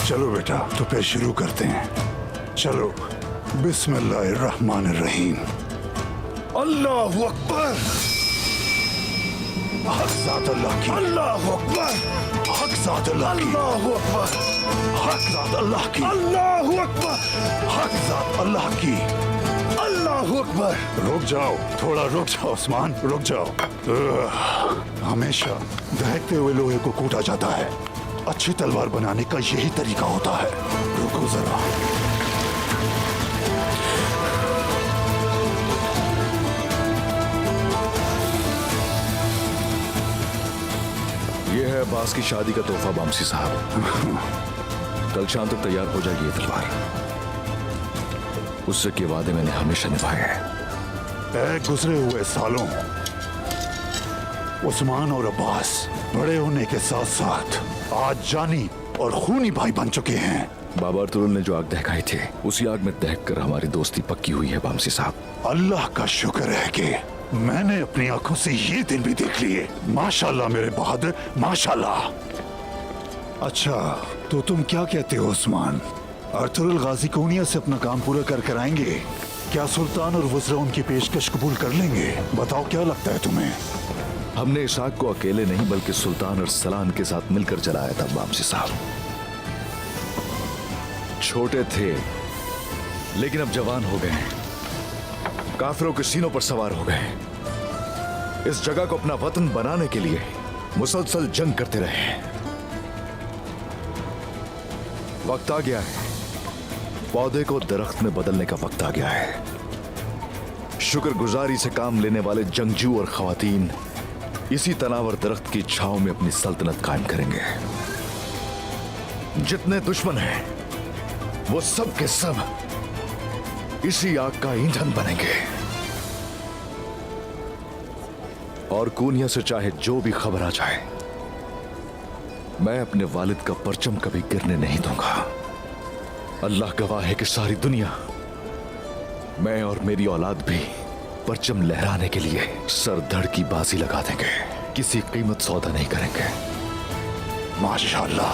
चलो बेटा, तो फिर शुरू करते हैं। चलो, बिस्मिल्लाहिर्रहमानिर्रहीम। अल्लाहु अकबर। हक ज़ात अल्लाह की। अल्लाहु अकबर। हक ज़ात अल्लाह की। अल्लाहु अकबर। हक ज़ात अल्लाह की। अल्लाहु अकबर। हक ज़ात अल्लाह की। अल्लाहु अकबर। रुक जाओ, थोड़ा रुक जाओ उस्मान, रुक जाओ। हमेशा दहकते हुए लोहे को कूटा जाता है। अच्छी तलवार बनाने का यही तरीका होता है। रुको जरा। यह है अब्बास की शादी का तोहफा बामसी साहब। कल शाम तक तैयार हो जाएगी ये तलवार। उससे के वादे मैंने हमेशा निभाए हैं। गुजरे हुए सालों उस्मान और अब्बास बड़े होने के साथ साथ आज जानी और खूनी भाई बन चुके हैं। बाबा अर्तुगरुल ने जो आग दहकाई थी, उसी आग में दहक कर हमारी दोस्ती पक्की हुई है बामसी साहब। अल्लाह का शुक्र है कि मैंने अपनी आंखों से ये दिन भी देख लिए। माशाल्लाह मेरे बहादुर, माशाल्लाह। अच्छा, तो तुम क्या कहते हो उस्मान? अर्तुगरुल गाजी कोनिया से अपना काम पूरा कर आएंगे? क्या सुल्तान और वज़रा उनकी पेशकश कबूल कर लेंगे? बताओ, क्या लगता है तुम्हें? हमने इस आग को अकेले नहीं बल्कि सुल्तान और सलान के साथ मिलकर जलाया था बामसी साहब। छोटे थे लेकिन अब जवान हो गए, काफिरों के सीनों पर सवार हो गए। इस जगह को अपना वतन बनाने के लिए मुसलसल जंग करते रहे। वक्त आ गया है, पौधे को दरख्त में बदलने का वक्त आ गया है। शुक्रगुजारी से काम लेने वाले जंगजू और खवातीन इसी तनावर दरख्त की छांव में अपनी सल्तनत कायम करेंगे। जितने दुश्मन हैं वो सब के सब इसी आग का ईंधन बनेंगे। और कूनिया से चाहे जो भी खबर आ जाए, मैं अपने वालिद का परचम कभी गिरने नहीं दूंगा। अल्लाह गवाह है कि सारी दुनिया, मैं और मेरी औलाद भी परचम लहराने के लिए सर धड़ की बाजी लगा देंगे। किसी कीमत सौदा नहीं करेंगे। माशाल्लाह,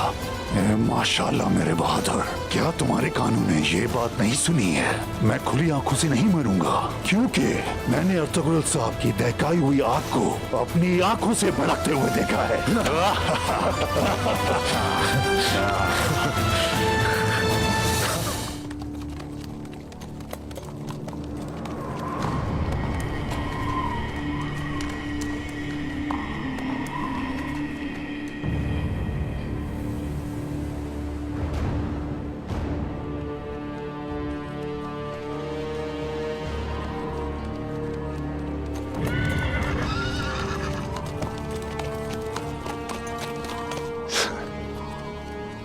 माशाल्लाह मेरे बहादुर। क्या तुम्हारे कानों ने ये बात नहीं सुनी है? मैं खुली आंखों से नहीं मरूंगा, क्योंकि मैंने अर्तुगरुल साहब की दहकाई हुई आग को अपनी आंखों से भड़कते हुए देखा है।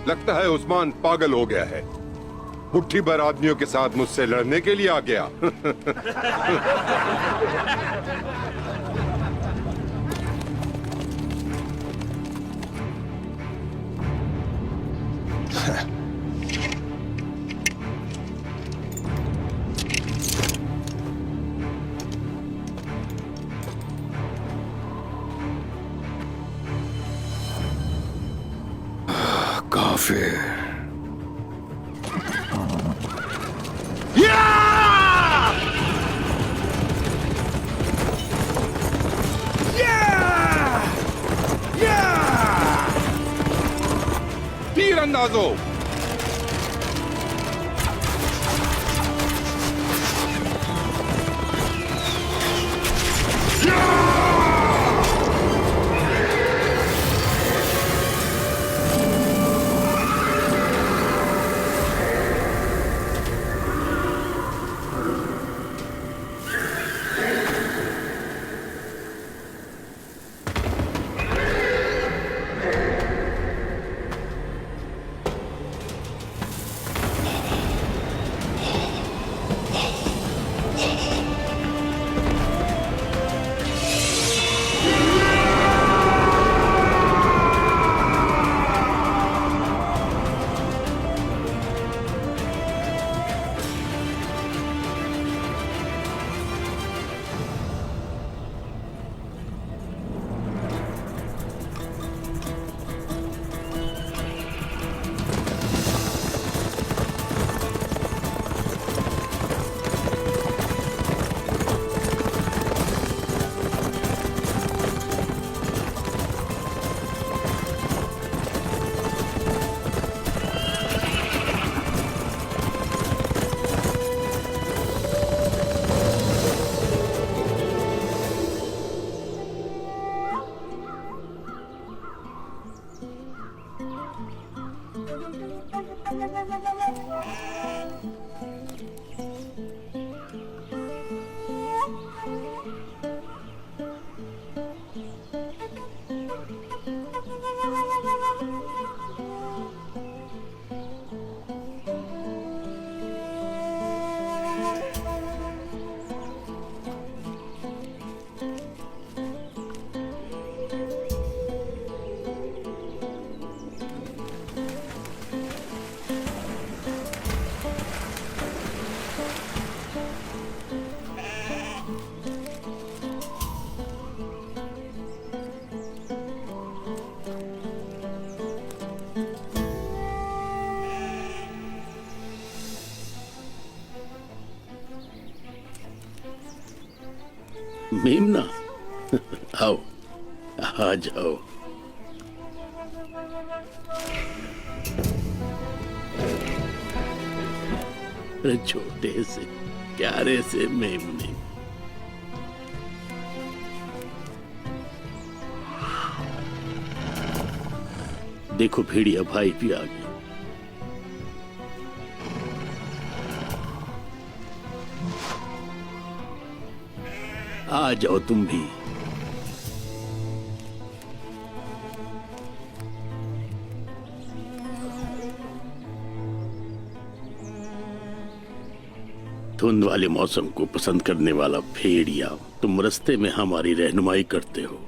लगता है उस्मान पागल हो गया है। मुट्ठी भर आदमियों के साथ मुझसे लड़ने के लिए आ गया। काफिर। तीर अंदाजो। मेमना, आओ, आ जाओ। अरे छोटे से प्यारे से मेमने, देखो भेड़िया भाई भी आ गया। आ जाओ तुम भी। धुंध वाले मौसम को पसंद करने वाला भेड़िया, तुम रास्ते में हमारी रहनुमाई करते हो।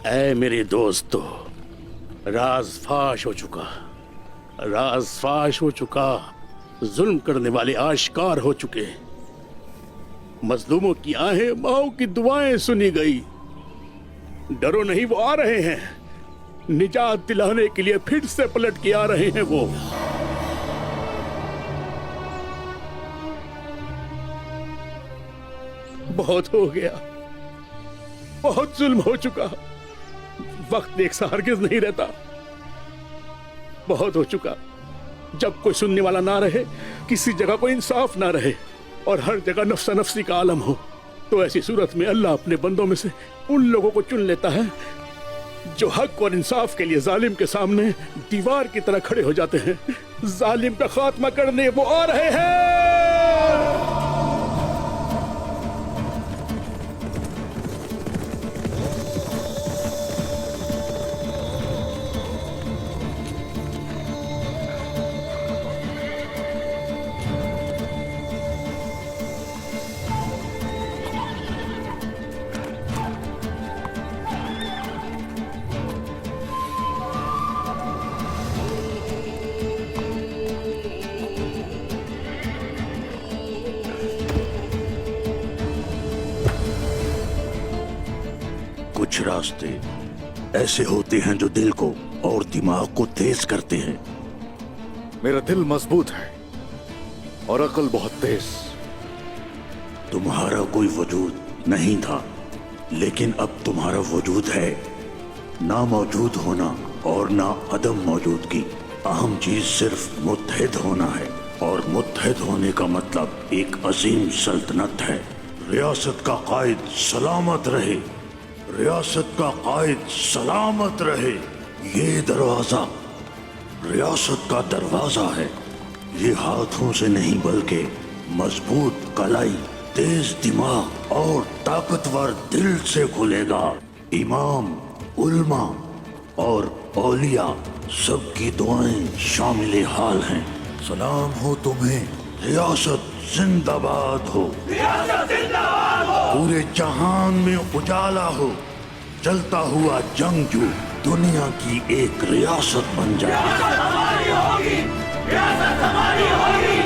ऐ मेरे दोस्तों, राज फाश हो चुका, राज फाश हो चुका। जुल्म करने वाले आश्कार हो चुके, मजलूमों की आहें, माओ की दुआएं सुनी गई। डरो नहीं, वो आ रहे हैं, निजात दिलाने के लिए फिर से पलट के आ रहे हैं वो। बहुत हो गया, बहुत जुल्म हो चुका। वक्त एक सा हरगिज नहीं रहता। बहुत हो चुका। जब कोई सुनने वाला ना रहे, किसी जगह कोई इंसाफ ना रहे और हर जगह नफ्सा नफ्सी का आलम हो, तो ऐसी सूरत में अल्लाह अपने बंदों में से उन लोगों को चुन लेता है जो हक और इंसाफ के लिए जालिम के सामने दीवार की तरह खड़े हो जाते हैं। जालिम का खात्मा करने वो आ रहे हैं। कुछ रास्ते ऐसे होते हैं जो दिल को और दिमाग को तेज करते हैं। मेरा दिल मजबूत है और अकल बहुत तेज। तुम्हारा कोई वजूद नहीं था, लेकिन अब तुम्हारा वजूद है। ना मौजूद होना और ना अदम मौजूदगी। अहम चीज सिर्फ मुत्तहिद होना है, और मुत्तहिद होने का मतलब एक अजीम सल्तनत है। रियासत का कायद सलामत रहे, रियासत का कायद सलामत रहे। ये दरवाजा रियासत का दरवाजा है। ये हाथों से नहीं बल्कि मजबूत कलाई, तेज दिमाग और ताकतवर दिल से खुलेगा। इमाम, उल्मा और औलिया सबकी दुआएं शामिल हाल हैं। सलाम हो तुम्हें। रियासत जिंदाबाद हो, रियासत जिंदाबाद हो। पूरे जहान में उजाला हो। चलता हुआ जंगजू दुनिया की एक रियासत बन जाए। रियासत हमारी होगी, रियासत हमारी होगी।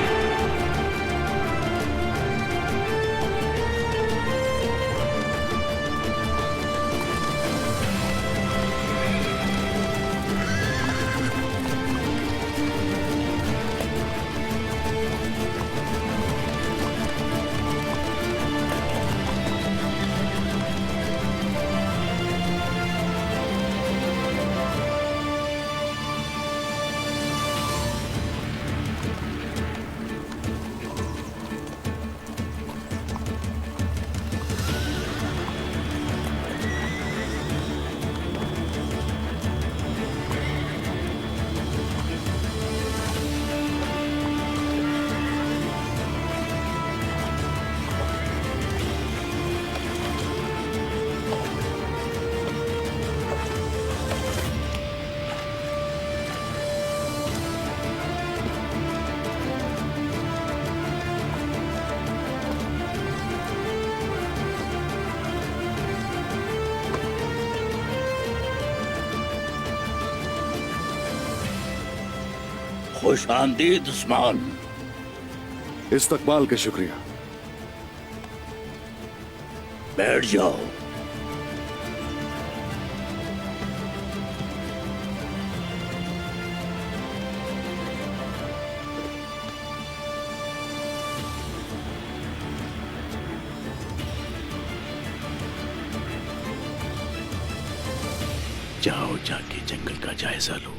खुश आमदीद उस्मान। इस्तकबाल का शुक्रिया। बैठ जाओ। जाओ जाके जंगल का जायजा लो,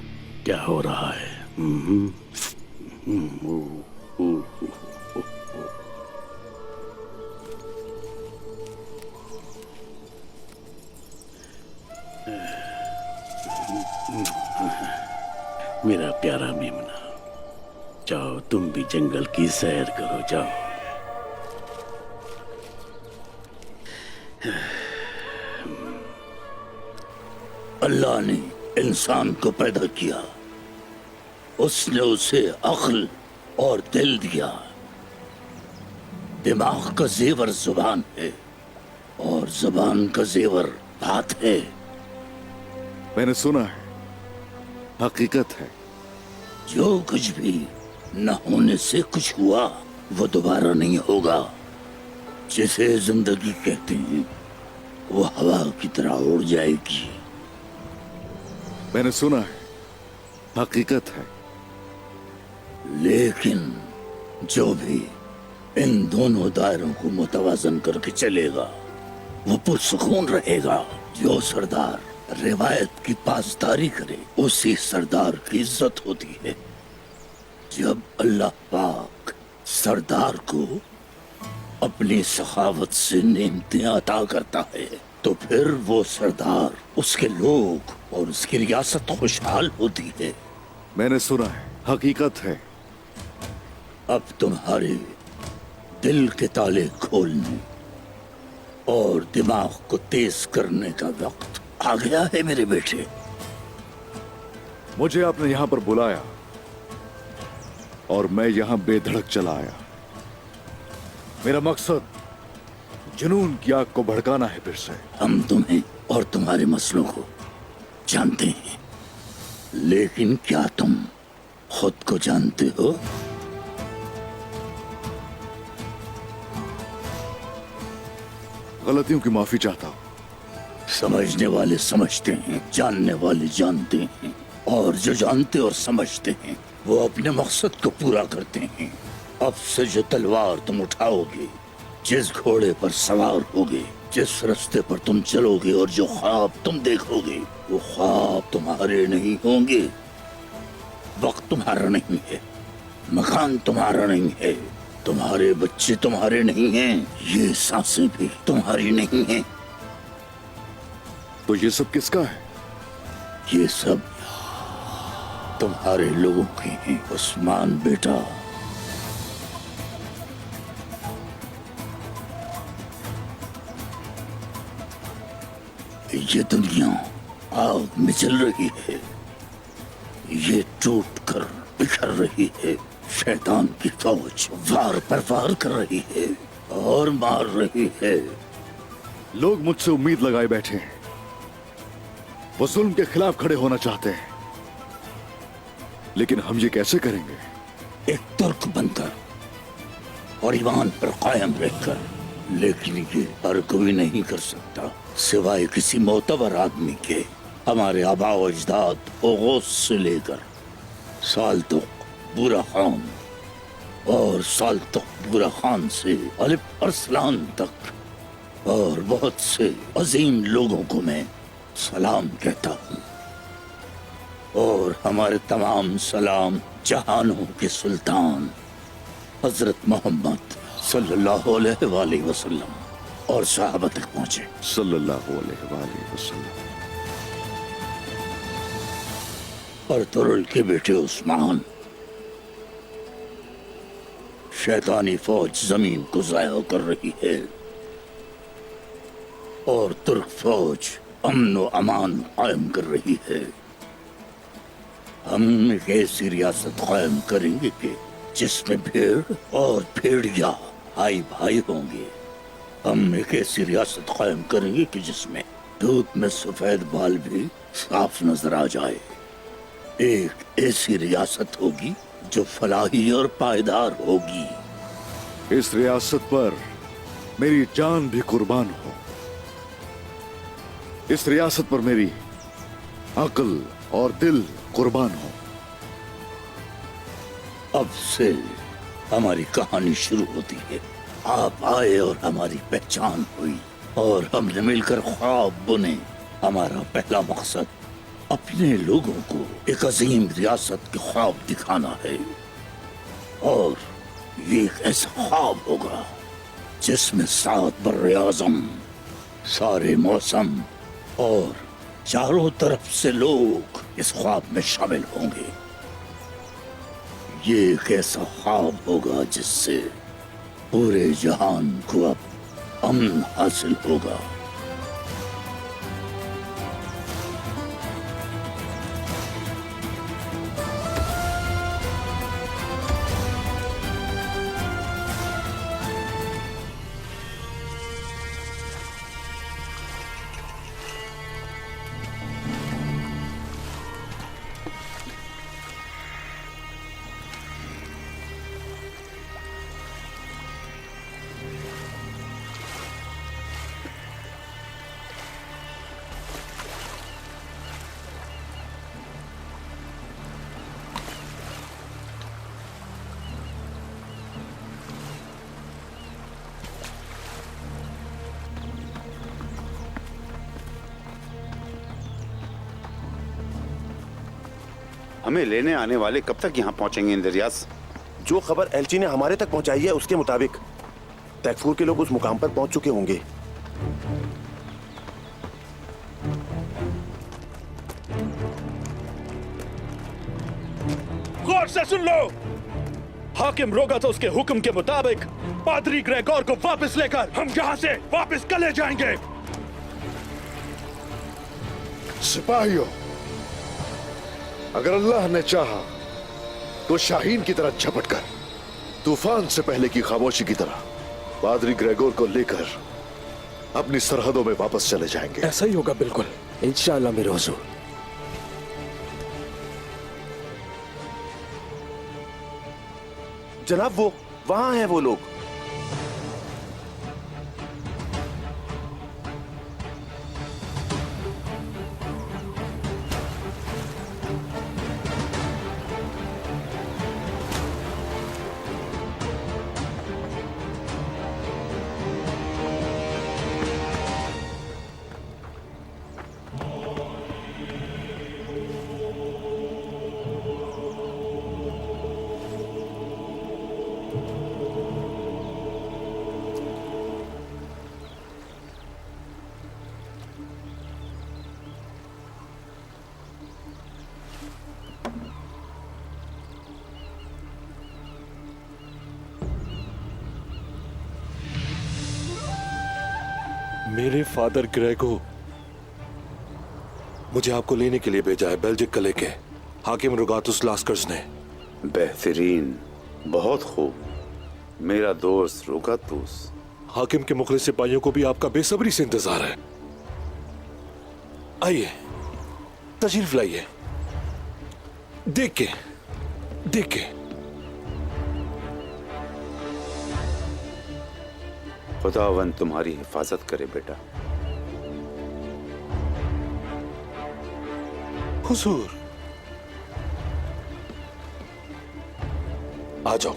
क्या हो रहा है। मेरा प्यारा मेमना, जाओ तुम भी जंगल की सैर करो, जाओ। अल्लाह ने इंसान को पैदा किया, उसने उसे अक्ल और दिल दिया। दिमाग का जेवर जुबान है और जुबान का जेवर बात है। मैंने सुना है, हकीकत है। जो कुछ भी न होने से कुछ हुआ वो दोबारा नहीं होगा। जिसे जिंदगी कहते हैं वो हवा की तरह उड़ जाएगी। मैंने सुना है, हकीकत है। लेकिन जो भी इन दोनों दायरों को मुतवाजन करके चलेगा वो पुरसुकून रहेगा। जो सरदार रिवायत की पासदारी करे उसी सरदार की इज्जत होती है। जब अल्लाह पाक सरदार को अपनी सखावत से नेमतें अता करता है तो फिर वो सरदार, उसके लोग और उसकी रियासत खुशहाल होती है। मैंने सुना है, हकीकत है। अब तुम्हारे दिल के ताले खोलने और दिमाग को तेज करने का वक्त आ गया है मेरे बेटे। मुझे आपने यहां पर बुलाया और मैं यहां बेधड़क चला आया। मेरा मकसद जुनून की आग को भड़काना है फिर से। हम तुम्हें और तुम्हारे मसलों को जानते हैं, लेकिन क्या तुम खुद को जानते हो? गलतियों की माफी चाहता हूं। समझने वाले समझते हैं, जानने वाले जानते हैं, और जो जानते और समझते हैं वो अपने मकसद को पूरा करते हैं। अब से जो तलवार तुम उठाओगे, जिस घोड़े पर सवार होगे, जिस रास्ते पर तुम चलोगे और जो ख्वाब तुम देखोगे वो ख्वाब तुम्हारे नहीं होंगे। वक्त तुम्हारा नहीं है, मकान तुम्हारा नहीं है, तुम्हारे बच्चे तुम्हारे नहीं हैं, ये सांसें भी तुम्हारी नहीं हैं। तो ये सब किसका है? ये सब तुम्हारे लोगों के हैं उस्मान बेटा। ये दुनिया आग में चल रही है, ये टूट कर बिखर रही है। शैतान की फौज वार पर वार कर रही है और मार रही है। लोग मुझसे उम्मीद लगाए बैठे हैं, वो जुल्म के खिलाफ खड़े होना चाहते हैं, लेकिन हम ये कैसे करेंगे? एक तुर्क बनकर और ईमान पर कायम रहकर। लेकिन ये हर कोई नहीं कर सकता सिवाय किसी मोतबर आदमी के। हमारे आबा व अजदाद ओगोस से लेकर साल्तुक बुरा खान और साल्तुक बुरा खान से अलिफ अरसलान तक और बहुत से अजीम लोगों को मैं सलाम कहता हूँ। और हमारे तमाम सलाम जहानों के सुल्तान हजरत मोहम्मद सल्लल्लाहु अलैहि वसल्लम और सहाबा तक पहुंचे। सल्लल्लाहु अलैहि वसल्लम। और तुरुल के बेटे उस्मान, शैतानी फौज जमीन को जाया कर रही है और तुर्क फौज अमन व अमान कायम कर रही है। हम एक ऐसी रियासत कायम करेंगे कि जिसमें भेड़ और भेड़िया भाई भाई होंगे। हम एक ऐसी रियासत कायम करेंगे कि जिसमें दूध में सफेद बाल भी साफ नजर आ जाए। एक ऐसी रियासत होगी जो फलाही और पायदार होगी। इस रियासत पर मेरी जान भी कुर्बान हो। इस रियासत पर मेरी अक्ल और दिल कुर्बान हो। अब से हमारी कहानी शुरू होती है। आप आए और हमारी पहचान हुई और हमने मिलकर ख्वाब बुने। हमारा पहला मकसद अपने लोगों को एक अजीम रियासत के ख्वाब दिखाना है, और ये एक ऐसा ख्वाब होगा जिसमें 7 बर्रे आज़म, सारे मौसम और चारों तरफ से लोग इस ख्वाब में शामिल होंगे। ये एक ऐसा ख्वाब होगा जिससे पूरे जहान को अब अमन हासिल होगा। हमें लेने आने वाले कब तक यहाँ पहुंचेंगे इंद्रियास? जो खबर एलची ने हमारे तक पहुंचाई है उसके मुताबिक तैफूर के लोग उस मुकाम पर पहुंच चुके होंगे। गौर से सुन लो। हाकिम रोगा तो उसके हुक्म के मुताबिक पादरी ग्रेगोर को वापस लेकर हम यहाँ से वापस कल जाएंगे। सिपाहियों, अगर अल्लाह ने चाहा तो शाहीन की तरह झपट कर तूफान से पहले की खामोशी की तरह पादरी ग्रेगोर को लेकर अपनी सरहदों में वापस चले जाएंगे। ऐसा ही होगा बिल्कुल, इंशाअल्लाह मेरे हुजूर। जनाब वो वहां हैं वो लोग। मेरे फादर ग्रेगो मुझे आपको लेने के लिए भेजा है, बेल्जिक कले के हाकिम रुगातुस लास्कर्स ने। बेहतरीन, बहुत खूब। मेरा दोस्त रुगातुस। हाकिम के मुखलिस सिपाहियों को भी आपका बेसब्री से इंतजार है। आइए, तशरीफ लाइए। देख के खुदावंद तुम्हारी हिफाजत करे बेटा। हुजूर, आ जाओ।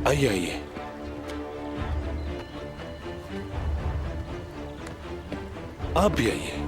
आइए आप भी आइए।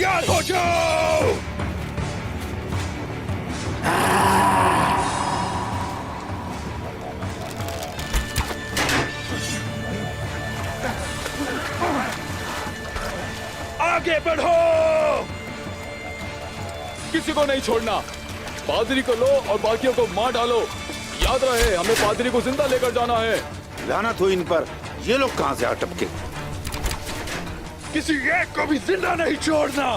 तैयार हो जाओ। आगे बढ़ो। किसी को नहीं छोड़ना। पादरी को लो और बाकियों को मार डालो। याद रहे, हमें पादरी को जिंदा लेकर जाना है। लानत हो इन पर, ये लोग कहां से आ टपके। किसी एक को भी जिंदा नहीं छोड़ना।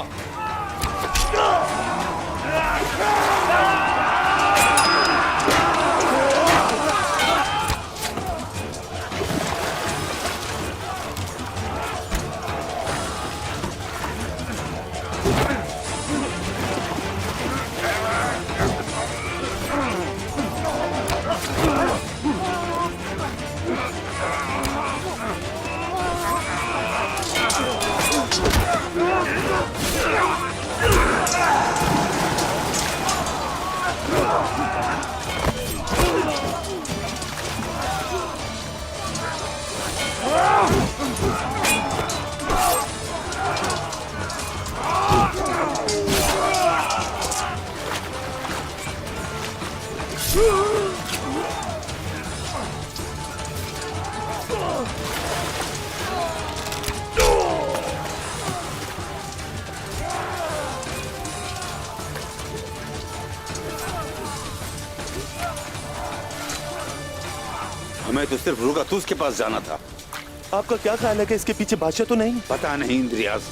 हमें तो सिर्फ रुगातुस के पास जाना था। आपका क्या ख्याल है कि इसके पीछे बादशाह तो नहीं? पता नहीं इंद्रियास।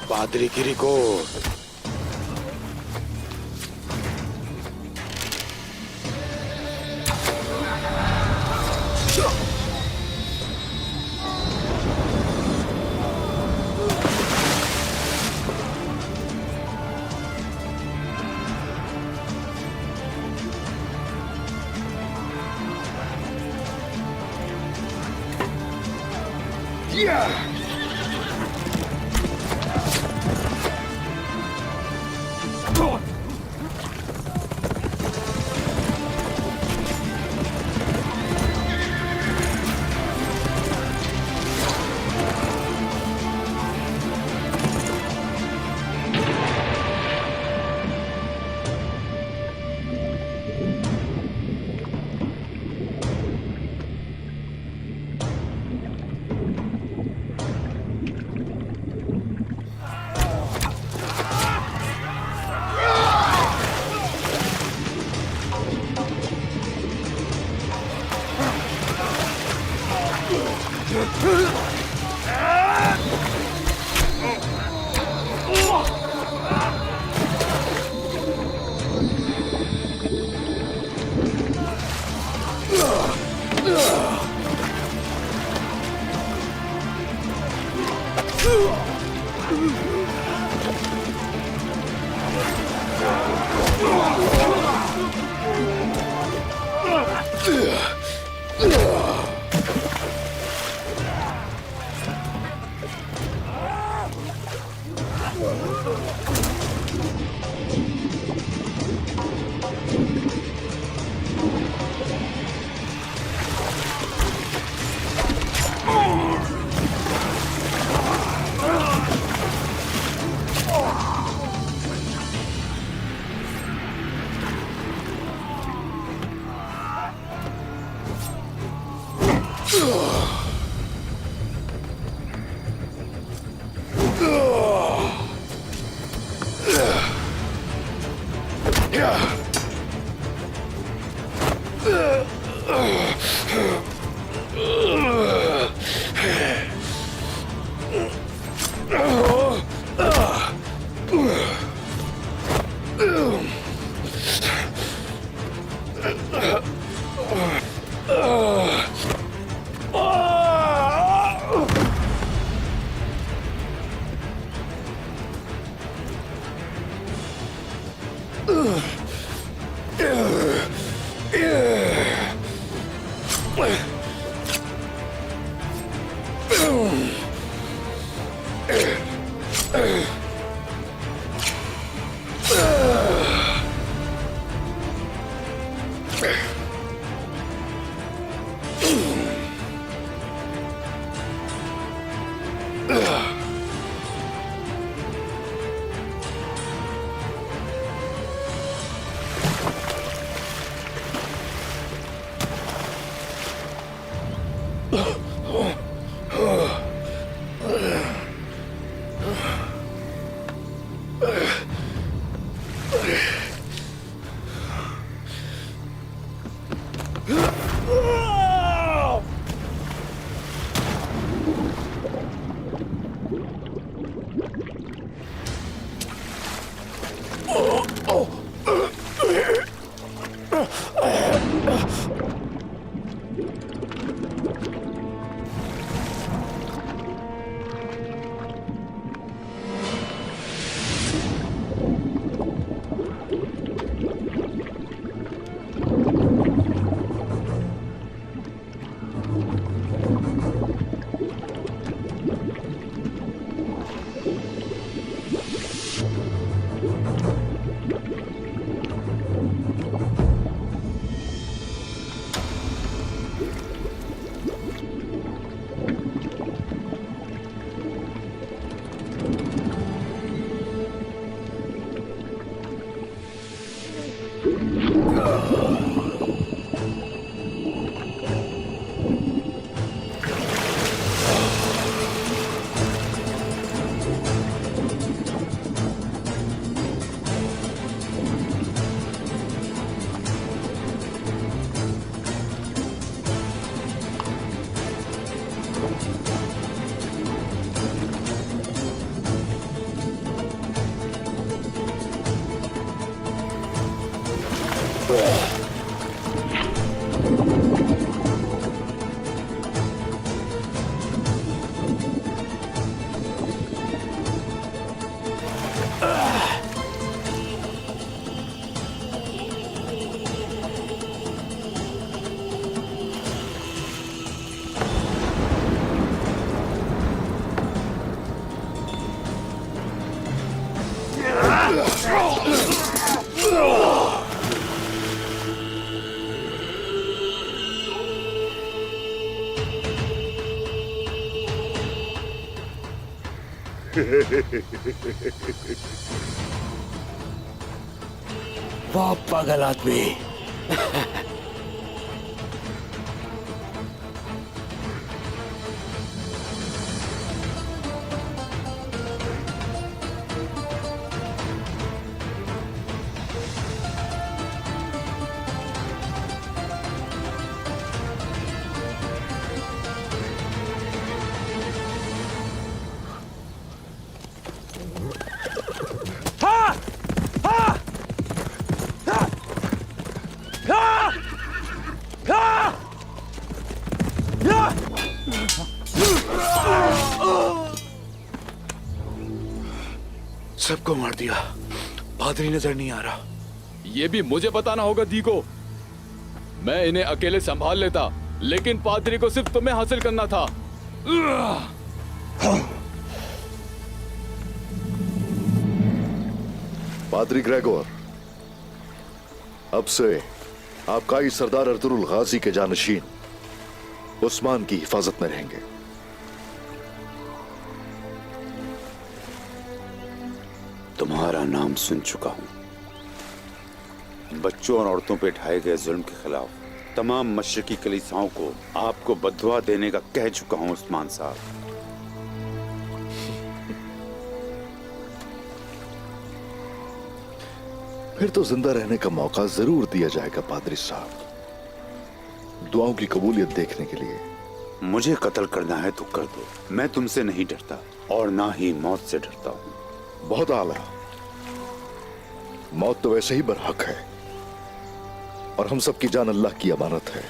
पादरी गिरी को वाह पागल आदमी। सबको मार दिया, पादरी नजर नहीं आ रहा। ये भी मुझे बताना होगा दी को। मैं इन्हें अकेले संभाल लेता, लेकिन पादरी को सिर्फ तुम्हें हासिल करना था। पादरी ग्रेगोर, अब से आपका ही सरदार अर्तुरुल गाजी के जानशीन उस्मान की हिफाजत में रहेंगे। तुम्हारा नाम सुन चुका हूं। बच्चों और औरतों पे ढाए गए जुल्म के खिलाफ तमाम मशरकी कलीसियाओं को आपको बददुआ देने का कह चुका हूं उस्मान साहब। फिर तो जिंदा रहने का मौका जरूर दिया जाएगा पादरी साहब, दुआओं की कबूलियत देखने के लिए। मुझे कत्ल करना है तो कर दो, मैं तुमसे नहीं डरता और ना ही मौत से डरता हूं। बहुत आला। मौत तो वैसे ही बरहक है और हम सबकी जान अल्लाह की अमानत है।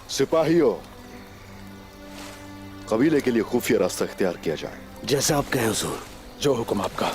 सिपाहियों, कबीले के लिए खुफिया रास्ता इख्तियार किया जाए। जैसा आप कहें हुजूर। जो हुक्म आपका।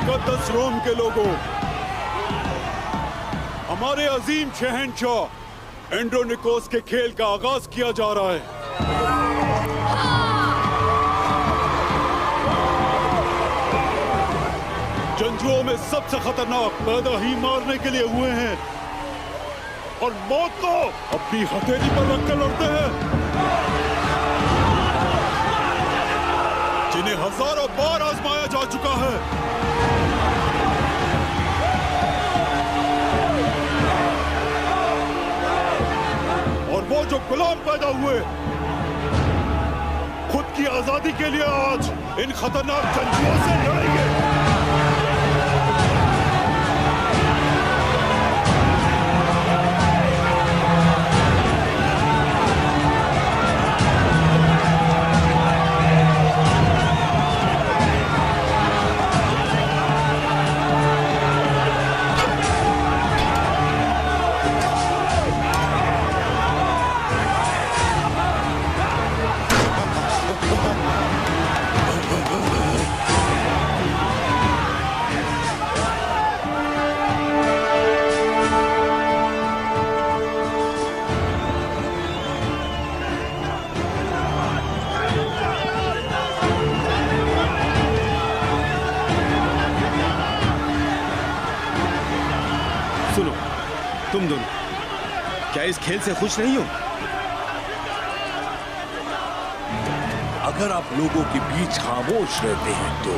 मुकद्दस रोम के लोगों, हमारे अजीम शहंशाह एंड्रोनिकोस के खेल का आगाज किया जा रहा है। जंजुओं में सबसे खतरनाक पैदा ही मारने के लिए हुए हैं और मौत को अपनी हथेली पर रखकर लड़ते हैं, जिन्हें हजारों बार आजमाया जा चुका है। और वो जो गुलाम पैदा हुए, खुद की आजादी के लिए आज इन खतरनाक जंजुओं से लड़ेंगे। सुनो, तुम दोनों क्या इस खेल से खुश नहीं हो? अगर आप लोगों के बीच खामोश रहते हैं तो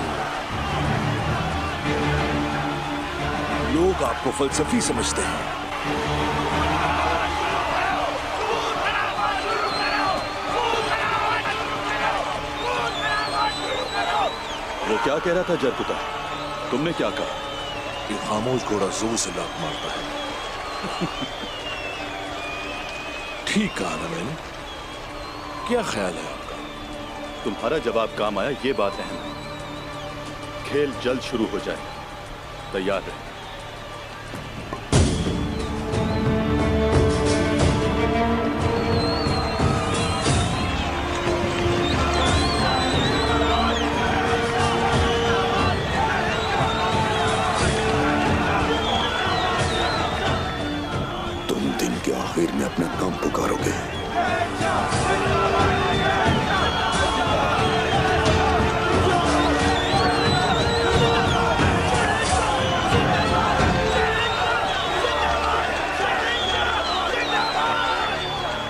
लोग आपको फलसफी समझते हैं। वो क्या कह रहा था जरकुता? तुमने क्या कहा? ये खामोश घोड़ा जोर से लात मारता है। ठीक कहा ना मैंने? क्या ख्याल है आपका? तुम्हारा जवाब काम आया, ये बात अहम है। खेल जल्द शुरू हो जाए, तैयार रहे। तुम दिन के आखिर में अपना नाम पुकारोगे।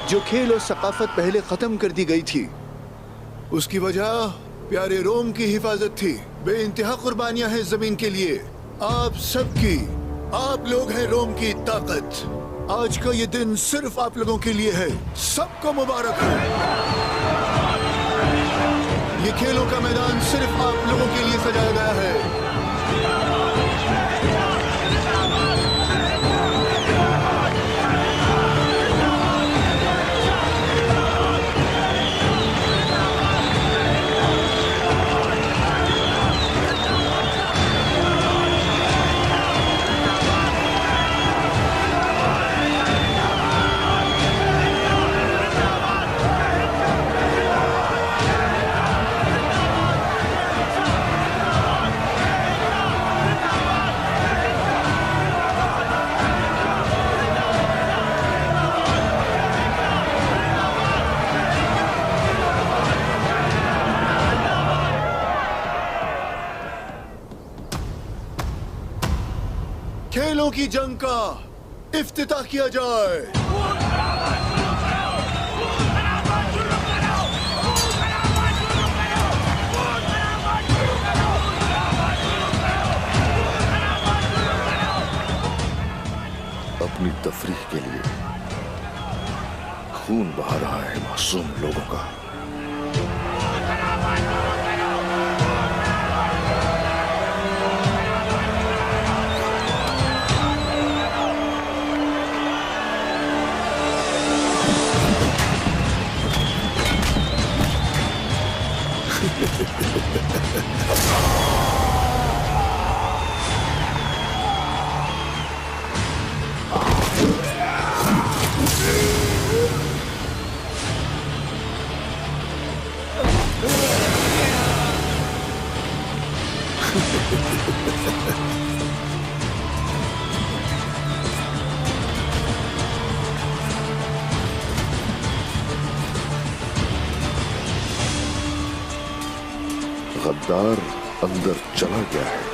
जो खेल और सकाफत पहले खत्म कर दी गई थी, उसकी वजह प्यारे रोम की हिफाजत थी। बेइंतहा कुर्बानियां हैं जमीन के लिए, आप सबकी। आप लोग हैं रोम की ताकत। आज का ये दिन सिर्फ आप लोगों के लिए है। सबको मुबारक हो। ये खेलों का मैदान सिर्फ आप लोगों के लिए सजाया गया है। खेलों की जंग का इफ्तिताह किया जाए। अपनी तफरीह के लिए खून बहा रहा है मासूम लोगों का। गद्दार अंदर चला गया है।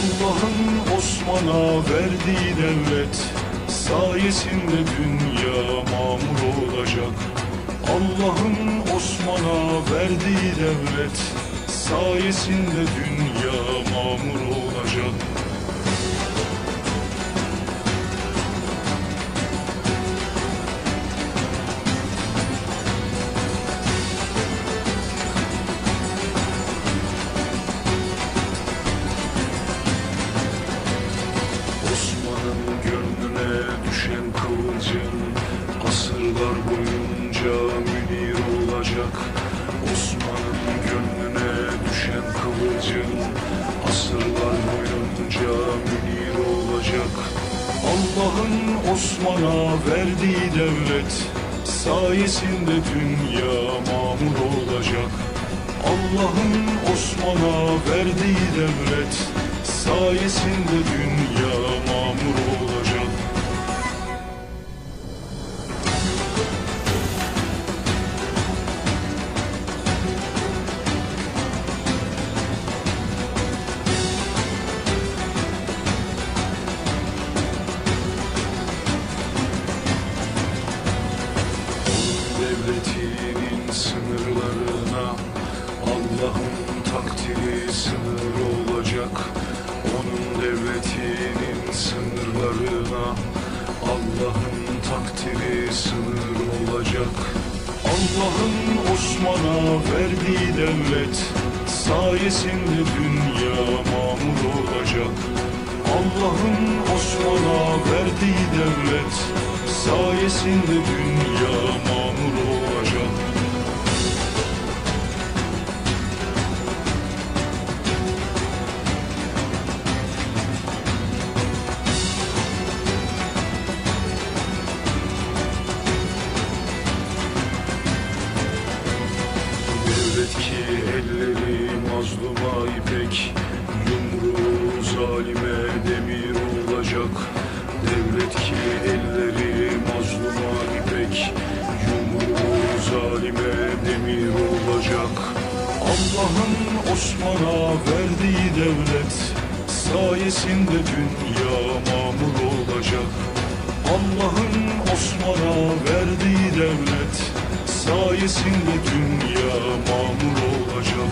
Allah'ın Osman'a verdiği devlet sayesinde dünya mamur olacak. Allah'ın Osman'a verdiği devlet sayesinde dünya mamur olacak. Asırlar boyunca münir olacak. Osman'ın gönlüne düşen kıvılcım asırlar boyunca münir olacak. Allah'ın Osman'a verdiği devlet sayesinde dünya mamur olacak. Allah'ın Osman'a verdiği devlet sayesinde dünya mamur olacak. Devletinin sınırlarına Allah'ın takdiri sınır olacak. Onun devletinin sınırlarına Allah'ın takdiri sınır olacak. Allah'ın Osman'a verdiği devlet sayesinde dünya mamur olacak. Allah'ın Osman'a verdiği devlet sayesinde dünya mamur olacak. Devlet ki elleri mazluma ipek, yumruğu zalime demir olacak. Devlet ki elleri mazluma ipek, yumruğu zalime demir olacak. Allah'ın Osman'a verdiği devlet sayesinde dünya mamur olacak. Allah'ın Osman'a verdiği devlet sayesinde dünya mamur olacak.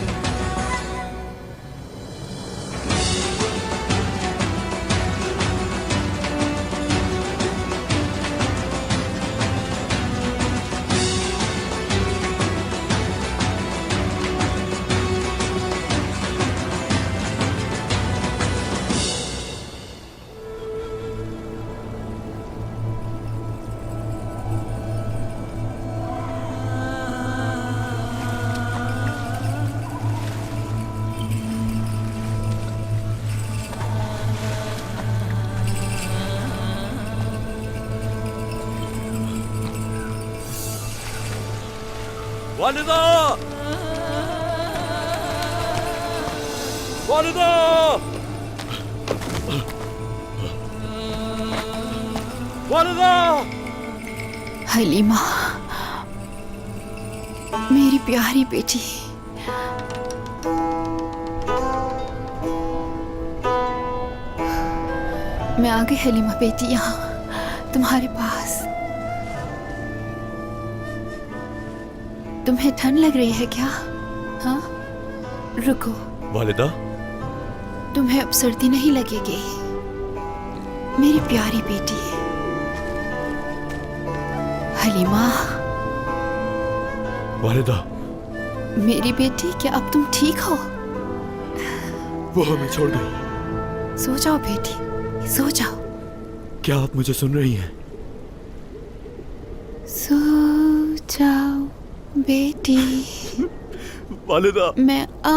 वालिदा! वालिदा! वालिदा! हलीमा, मेरी प्यारी बेटी, मैं आ गई हलीमा बेटी, यहाँ तुम्हारे पास। तुम्हें ठंड लग रही है क्या? हाँ, रुको। वालिदा, तुम्हें अब सर्दी नहीं लगेगी, मेरी प्यारी बेटी। हलीमा, वालिदा, मेरी बेटी, क्या अब तुम ठीक हो? वो हमें छोड़ गई। सो जाओ बेटी, सो जाओ। क्या आप मुझे सुन रही हैं? सो जाओ बेटी। वालिदा, मैं आ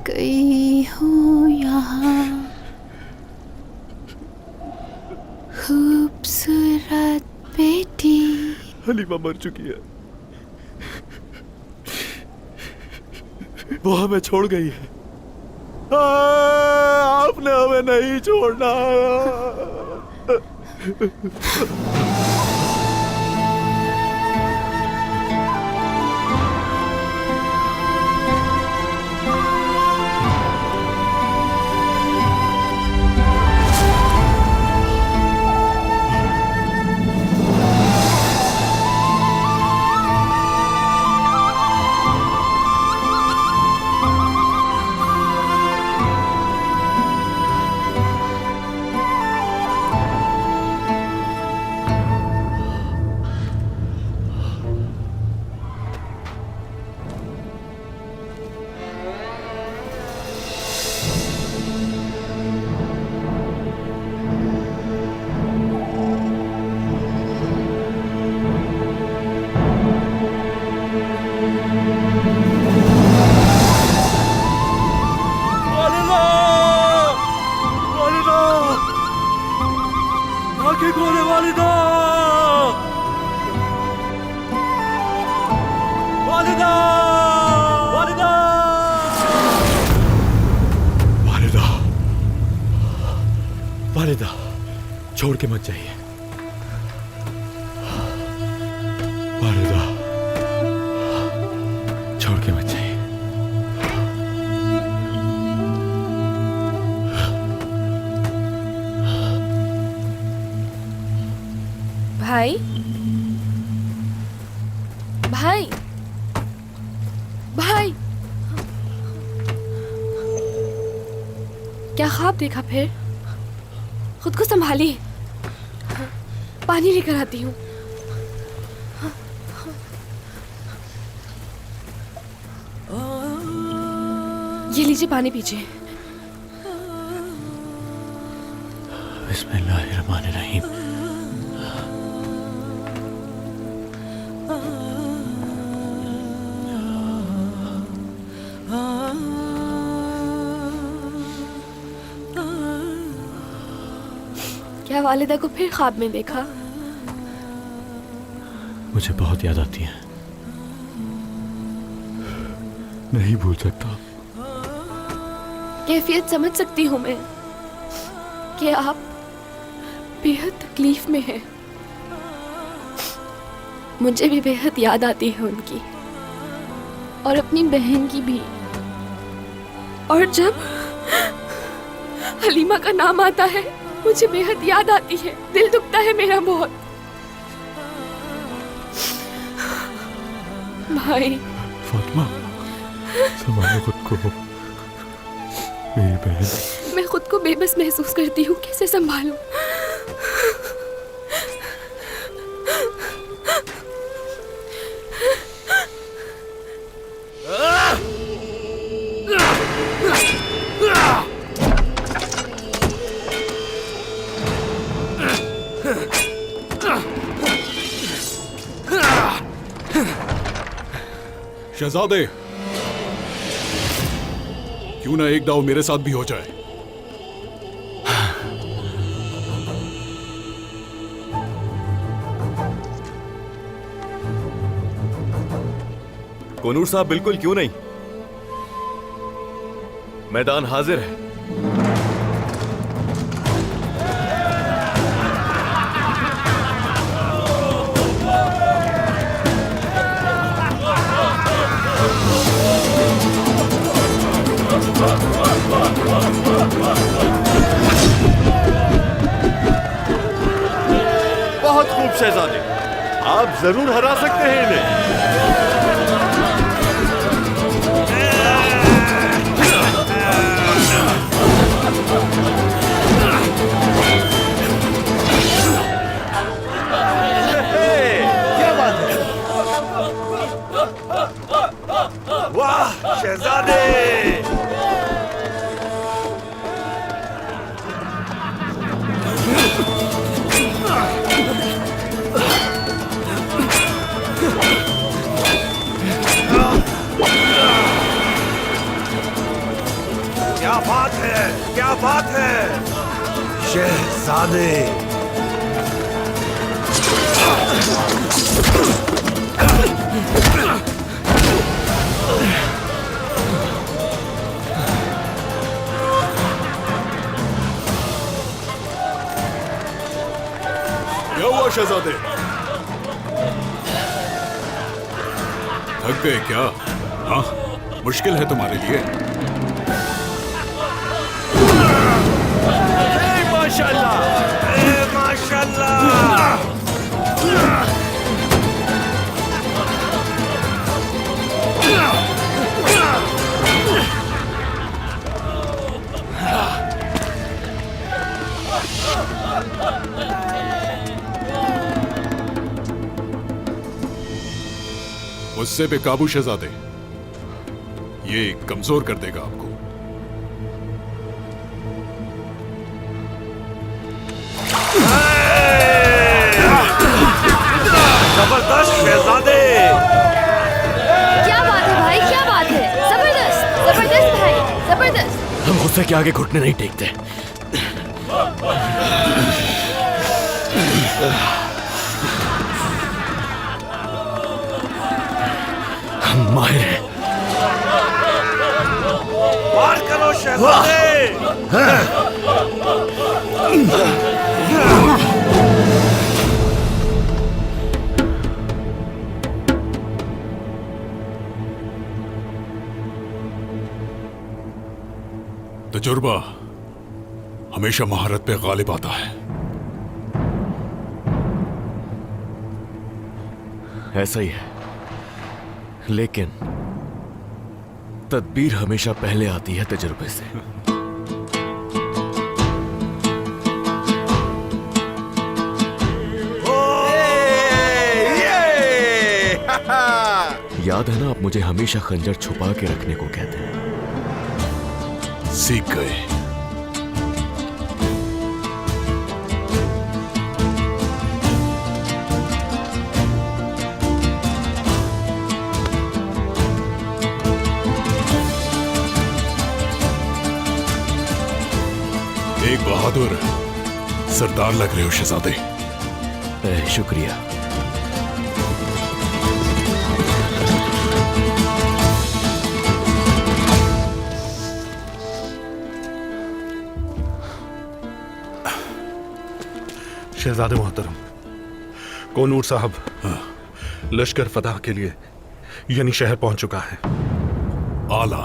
गई हूँ यहाँ, खूबसूरत बेटी। हलीमा मर चुकी है, वो हमें छोड़ गई है। आपने हमें नहीं छोड़ना। आंखें खोले वालिदा! वालिदा! वालिदा! वालिदा! वालिदा, छोड़ के मत जाइए। वालिदा, छोड़ के मत जाइए। भाई, भाई, भाई, क्या ख्वाब देखा फिर? खुद को संभालिए, पानी लेकर आती हूँ। ये लीजिए, पानी पीजिए। बिस्मिल्लाहिर्रहमानिर्रहीम। क्या वालिदा को फिर ख्वाब में देखा? मुझे बहुत याद आती है, नहीं भूल सकता। कैफियत समझ सकती हूँ मैं कि आप बेहद तकलीफ में हैं। मुझे भी बेहद याद आती है उनकी, और अपनी बहन की भी। और जब हलीमा का नाम आता है मुझे बेहद याद आती है, दिल दुखता है मेरा बहुत। भाई फातिमा, संभालो खुद को, मेरी बहन। मैं खुद को बेबस महसूस करती हूँ, कैसे संभालूं? शहजादे, क्यों ना एक दाव मेरे साथ भी हो जाए? कोनूर साहब बिल्कुल क्यों नहीं, मैदान हाजिर है। बहुत खूब शहजादे, आप जरूर हरा सकते हैं इन्हें। क्या बात है? वाह शहजादे! क्या बात है, क्या बात है शहजादे! क्या हुआ शहजादे? थक गए क्या? हाँ, मुश्किल है तुम्हारे लिए। माशाल्लाह, माशाल्लाह। गुस्से पे काबू शहजादे, ये कमजोर कर देगा आपको। जबरदस्त शहजादे! क्या बात है भाई, क्या बात है, जबरदस्त जबरदस्त भाई, जबरदस्त। हम गुस्से के आगे घुटने नहीं टेकते। हम माहिर हैं। वार करो शहजादे! तजुर्बा हमेशा महारत पे गालिब आता है। ऐसा ही है, लेकिन तदबीर हमेशा पहले आती है तजुर्बे से। याद है ना, आप मुझे हमेशा खंजर छुपा के रखने को कहते हैं। सीख गए। एक बहादुर सरदार लग रहे हो शहजादे। शुक्रिया। शहजादे मोहतरम, कोनूर साहब लश्कर फतह के लिए यानी शहर पहुंच चुका है। आला